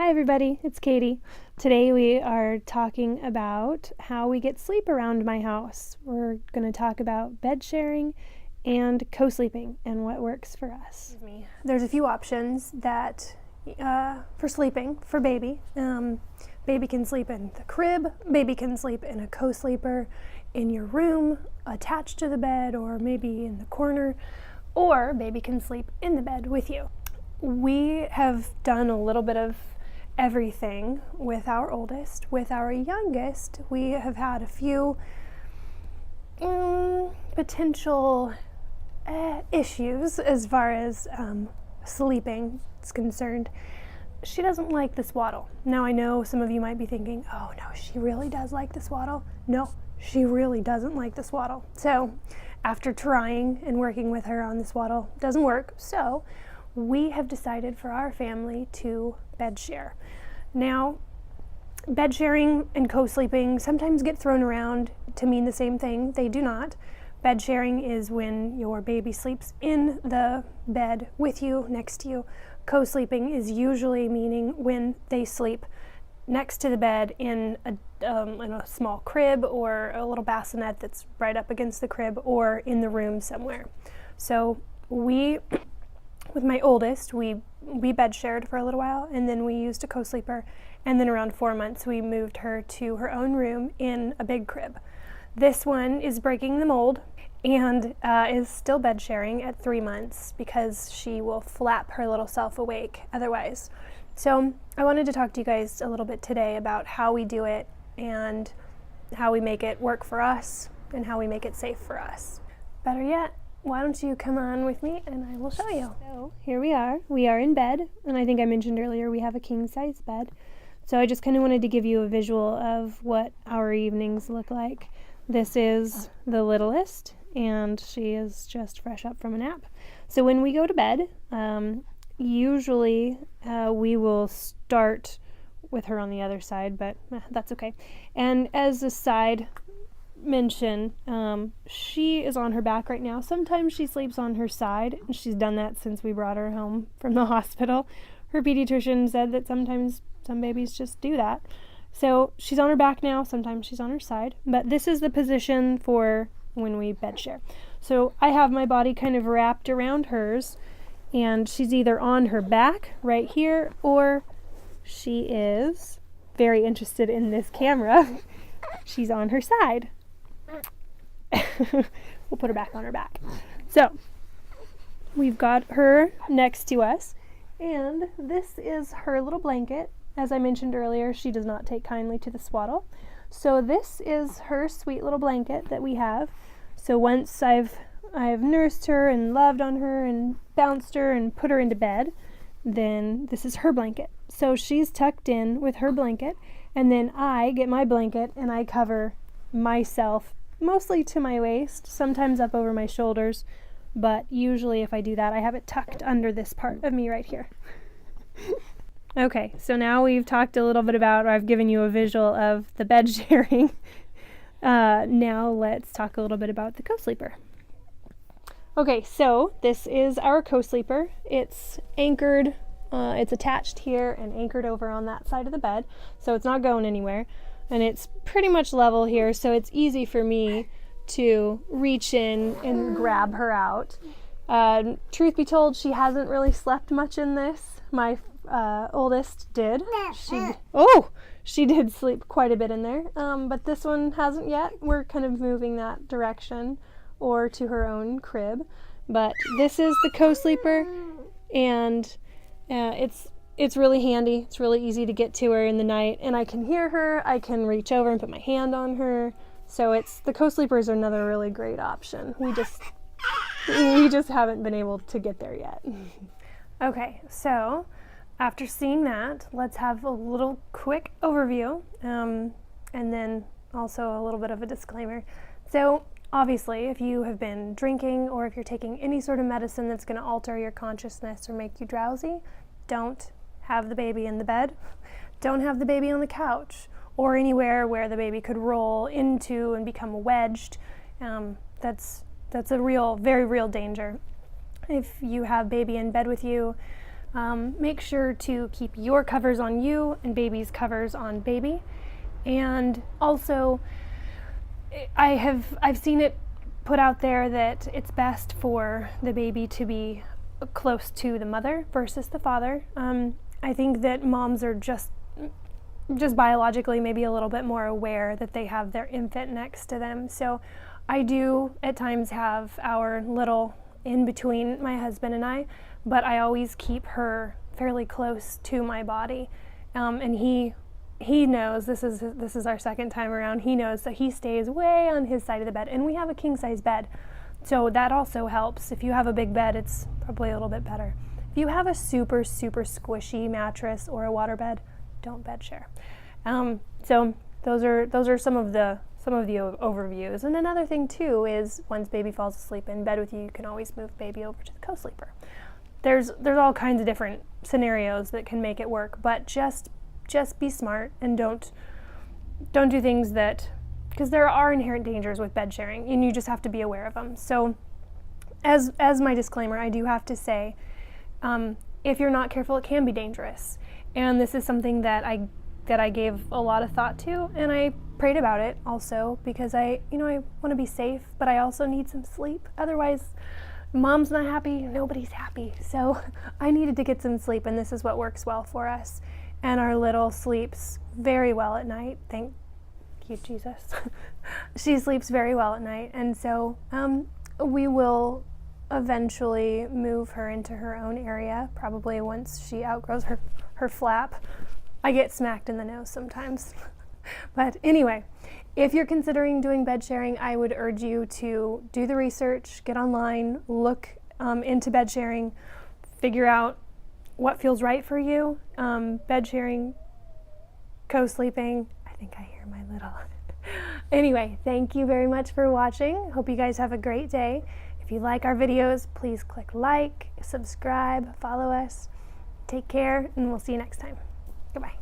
Hi everybody, it's Katie. Today we are talking about how we get sleep around my house. We're going to talk about bed sharing and co-sleeping and what works for us. There's a few options that for sleeping for baby. Baby can sleep in the crib, baby can sleep in a co-sleeper in your room attached to the bed or maybe in the corner, or baby can sleep in the bed with you. We have done a little bit of everything with our oldest. With our youngest, we have had a few potential issues as far as sleeping is concerned. She doesn't like the swaddle. Now I know some of you might be thinking, oh no, she really does like the swaddle. No, she really doesn't like the swaddle. So after trying and working with her on the swaddle, it doesn't work. So we have decided for our family to bed share. Now, bed sharing and co-sleeping sometimes get thrown around to mean the same thing. They do not. Bed sharing is when your baby sleeps in the bed with you, next to you. Co-sleeping is usually meaning when they sleep next to the bed in a small crib or a little bassinet that's right up against the crib or in the room somewhere. So with my oldest, we bed shared for a little while, and then we used a co-sleeper, and then around 4 months we moved her to her own room in a big crib. This one is breaking the mold and is still bed sharing at 3 months because she will flap her little self awake otherwise. So I wanted to talk to you guys a little bit today about how we do it and how we make it work for us and how we make it safe for us. Better yet, why don't you come on with me and I will show you. So here we are in bed, and I think I mentioned earlier we have a king size bed. So I just kind of wanted to give you a visual of what our evenings look like. This is the littlest, and she is just fresh up from a nap. So when we go to bed, usually we will start with her on the other side, but that's okay. And as a side mention, she is on her back right now. Sometimes she sleeps on her side, and she's done that since we brought her home from the hospital. Her pediatrician said that sometimes some babies just do that. So she's on her back now, sometimes she's on her side, but this is the position for when we bed share. So I have my body kind of wrapped around hers, and she's either on her back right here, or she is very interested in this camera. She's on her side. We'll put her back on her back. So we've got her next to us, and this is her little blanket. As I mentioned earlier, she does not take kindly to the swaddle. So this is her sweet little blanket that we have. So once I've nursed her and loved on her and bounced her and put her into bed, then this is her blanket. So she's tucked in with her blanket, and then I get my blanket and I cover myself mostly to my waist, sometimes up over my shoulders, but usually if I do that, I have it tucked under this part of me right here. Okay, so now we've talked a little bit about, or I've given you a visual of the bed sharing. Now let's talk a little bit about the co-sleeper. Okay, so this is our co-sleeper. It's anchored, it's attached here and anchored over on that side of the bed, so it's not going anywhere. And it's pretty much level here, so it's easy for me to reach in and grab her out. Truth be told, she hasn't really slept much in this. My oldest did. She did sleep quite a bit in there, but this one hasn't yet. We're kind of moving that direction or to her own crib. But this is the co-sleeper, and it's really handy. It's really easy to get to her in the night, and I can hear her. I can reach over and put my hand on her. So the co-sleeper is another really great option. We just haven't been able to get there yet. Okay, so after seeing that, let's have a little quick overview, and then also a little bit of a disclaimer. So obviously, if you have been drinking or if you're taking any sort of medicine that's going to alter your consciousness or make you drowsy, don't have the baby in the bed. Don't have the baby on the couch or anywhere where the baby could roll into and become wedged. That's a very real danger. If you have baby in bed with you, Make sure to keep your covers on you and baby's covers on baby. And also, I've seen it put out there that it's best for the baby to be close to the mother versus the father. I think that moms are just biologically maybe a little bit more aware that they have their infant next to them. So I do at times have our little in between my husband and I, but I always keep her fairly close to my body. And he knows, this is our second time around, he knows that he stays way on his side of the bed, and we have a king size bed. So that also helps. If you have a big bed, it's probably a little bit better. If you have a super, super squishy mattress or a water bed, don't bed share. So those are some of the overviews. And another thing too is once baby falls asleep in bed with you, you can always move baby over to the co-sleeper. There's all kinds of different scenarios that can make it work, but just be smart and don't do things that, because there are inherent dangers with bed sharing and you just have to be aware of them. So as my disclaimer, I do have to say, if you're not careful, it can be dangerous. And this is something that I gave a lot of thought to, and I prayed about it also because I want to be safe, but I also need some sleep. Otherwise, mom's not happy, nobody's happy. So I needed to get some sleep, and this is what works well for us. And our little sleeps very well at night. Thank you, Jesus. She sleeps very well at night, and so we will eventually move her into her own area, probably once she outgrows her flap. I get smacked in the nose sometimes. But anyway, if you're considering doing bed sharing, I would urge you to do the research, get online, look into bed sharing, figure out what feels right for you. Bed sharing, co-sleeping. I think I hear my little. Anyway, thank you very much for watching. Hope you guys have a great day. If you like our videos, please click like, subscribe, follow us. Take care, and we'll see you next time. Goodbye.